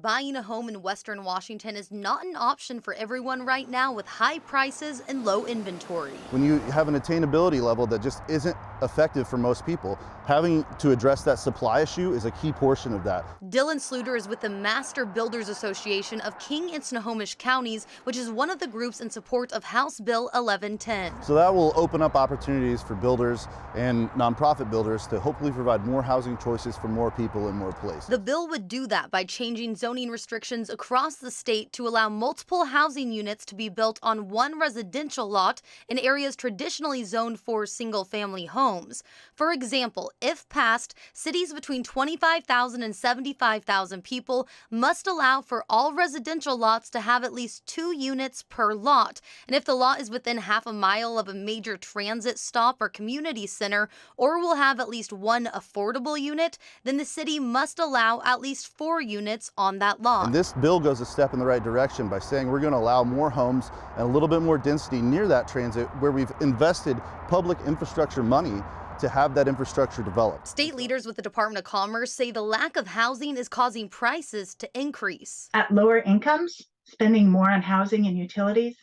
Buying a home in Western Washington is not an option for everyone right now with high prices and low inventory. When you have an attainability level that just isn't effective for most people, having to address that supply issue is a key portion of that. Dylan Sluter is with the Master Builders Association of King and Snohomish counties, which is one of the groups in support of House Bill 1110. So that will open up opportunities for builders and nonprofit builders to hopefully provide more housing choices for more people in more places. The bill would do that by changing zoning restrictions across the state to allow multiple housing units to be built on one residential lot in areas traditionally zoned for single-family homes. For example, if passed, cities between 25,000 and 75,000 people must allow for all residential lots to have at least 2 units per lot. And if the lot is within half a mile of a major transit stop or community center, or will have at least one affordable unit, then the city must allow at least 4 units on that lot. And this bill goes a step in the right direction by saying we're going to allow more homes and a little bit more density near that transit where we've invested public infrastructure money to have that infrastructure developed. State leaders with the Department of Commerce say the lack of housing is causing prices to increase. At lower incomes, spending more on housing and utilities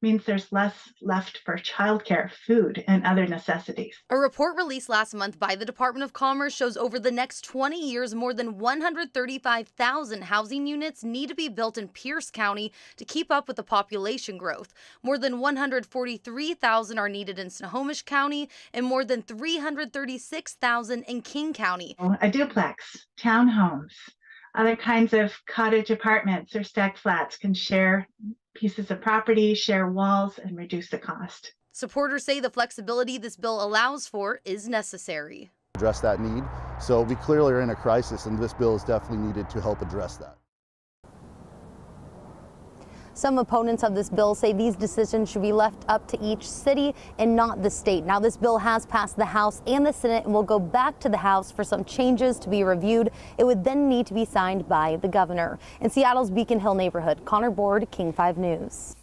means there's less left for childcare, food, and other necessities. A report released last month by the Department of Commerce shows over the next 20 years, more than 135,000 housing units need to be built in Pierce County to keep up with the population growth. More than 143,000 are needed in Snohomish County and more than 336,000 in King County. A duplex, townhomes, other kinds of cottage apartments or stacked flats can share pieces of property, share walls, and reduce the cost. Supporters say the flexibility this bill allows for is necessary. Address that need. So we clearly are in a crisis, and this bill is definitely needed to help address that. Some opponents of this bill say these decisions should be left up to each city and not the state. Now, this bill has passed the House and the Senate and will go back to the House for some changes to be reviewed. It would then need to be signed by the governor. In Seattle's Beacon Hill neighborhood, Connor Board, King 5 News.